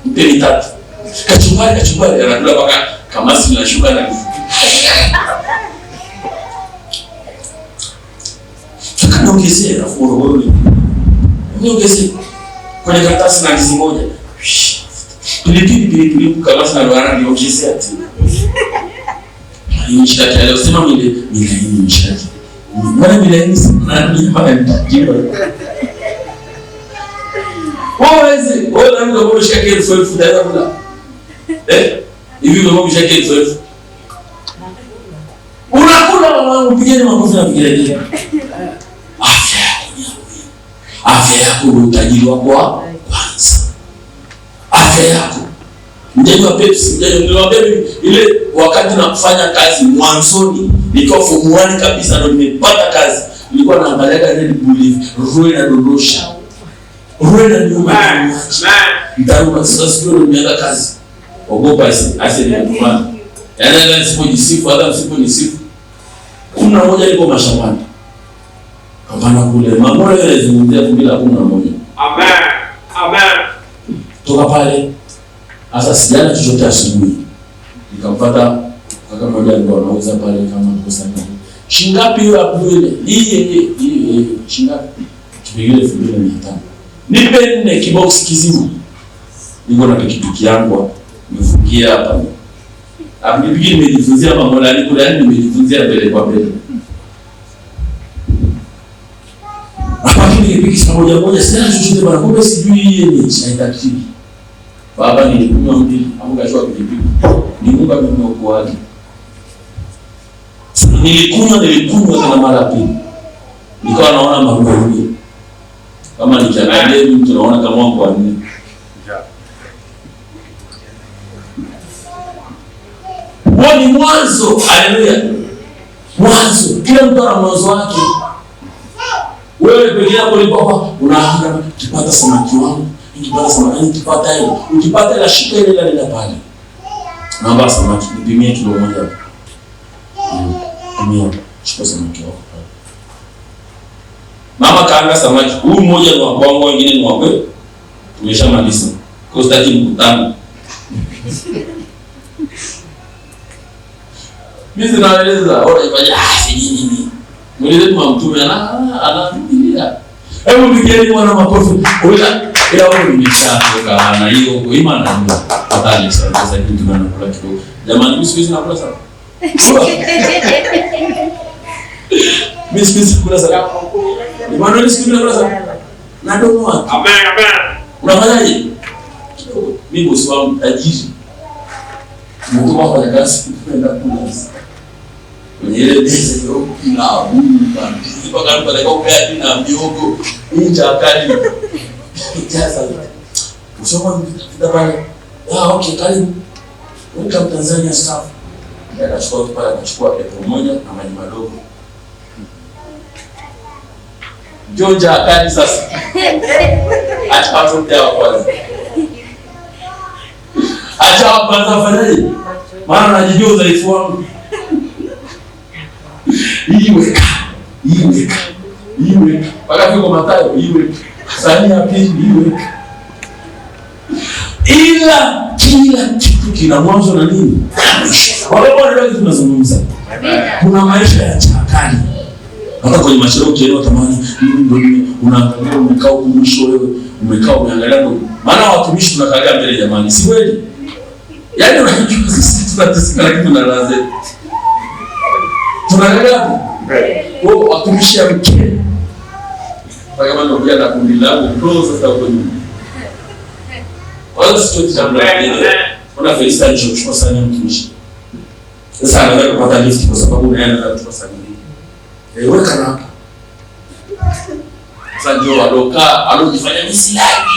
Mpeni tatu. Kachumbari anakula mpaka kamasi na shuka na niongezee na furo. Niongezee kwenye karatasi na ndizi moja. Pilipili kamasi na loana niongezee ati. Hii mshikaki leo sema mimi ni mshikaki. Mbona bila hizi nani hapa nitajiwa. Wewe ndio kwa mshikaki 12 dawa kula. Hivi ndio mshikaki 12. Unakula wangu pigeni makofi na vigelegele. Afya yako ndio utajiri wako wa kwanza. Afya yako. Mjanywa Pepsi, mjanywa ile wakati na kufanya kazi mwanzoni, nikiwa form 1 kabisa ndio nimepata kazi. Nilikuwa naangalia Red Bull, roho inadondosha. Roho inaniuma. Ndaruma sasa ndio nimeanza kazi. Ogopa asili ya kumana. Yaani nisipojisifu hata msiponisifu. 11 niko mashambani. Hapana kule. Mambo yale yanazungumzia 2011. Amen. Toka pale sasa sijana chochote asubuhi. Nikampata kaka mmoja alikuwa anauza pale kama kosa nini. Shingapi hiyo hapo ile? Hii shingapi? Kipigile 2500. Nipe 4 kibox kizima. Niko na pikipiki yangu nimefungia hapa. Hapo nipigi nimejifunzia mambo na aliko yani nimejifunzia mbele kwa mbele. Hapa pikipiki moja sina chochote bana, kumbe sijui hii ni haitaki. Baba nilikunywa mbili, amukashwa pilipili. Nimunga mimi ukoaje? Nilikunywa tena mara pili. Nikawa naona marudio. Kama nikiangalia mimi tunaona kama wako wanne. Ni mwanzo. Haleluya. Mwanzo. Kila mtu ana mwanzo wake. Wewe pekee yako ulikuwa unaanza kupata samaki wangu. Nikipata samaki, nikipata ile. Ukipata ile shika ile nenda pale. Naomba samaki nipimie kilo moja. Tumia. chukua samaki wako pale. Mama kaanga samaki, huyu mmoja ni wa kwangu, wengine ni wa kwetu. Tumeshamaliza. Kwa sitaki mkutano. Mimi naeleza, ona ifanya si nini. Mweleze tu mtume anafikiria. Hebu mpigieni mwana makofi. Ila wao nimeshatoka na hiyo kwa imani ndio. Hatari sana sasa hivi tunakula kidogo. Jamani mimi siwezi nakula sana. Mimi siwezi kula sana. Imani siwezi nakula sana. Na ndio wao. Amen. Unafanyaje? Mimi bosi wangu tajiri. Mtoka kwa kazi kwenda kula. Ile pesa hiyo na mpaka pale kwa gari na miogo nje akali. Jaza. Usoma vitabani. Okay, karibu. Welcome Tanzania staff. Akachukua pale akachukua pepo moja na maji madogo. Georgia akali sasa. Acha mtao kwanza. Acha kwanza fanyaje? Maana najijua udhaifu wangu. Iweka. Paka viko Mathayo, iweka. Sani ya pili, iweka. Ila kila kitu kina mwanzo na nini? Wale leo tunazungumza. Kuna maisha ya chakani. Hata kwenye mashariki leo tamani, ndio unaangalia umekaa huko mwisho wewe, umekaa umeangalia ndo. Maana watumishi tunakagaa mbele jamani, si kweli? Yaani unajua sisi tunateseka lakini tunalaze. Tunaangalia hapo. Wao watumishi ya mke. Kama ndio pia na kundi langu ndio sasa huko nyuma. Wala sio kitambua. Kuna Felista alichukua sana mtumishi. Sasa anaweza kupata lift kwa sababu unaenda kuchukua sana. Weka na hapa. Sasa ndio wadoka alojifanya misilaki.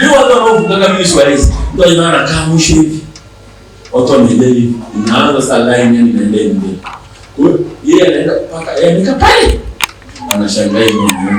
Ni watu wanaovuka mimi siwezi. Ndio inaona kama mwisho hivi. Watu wanaendelea hivi. Inaanza sasa line yani inaendelea mbele. Kwa hiyo yeye anaenda mpaka yeye nikapale. Anashangaa hivi.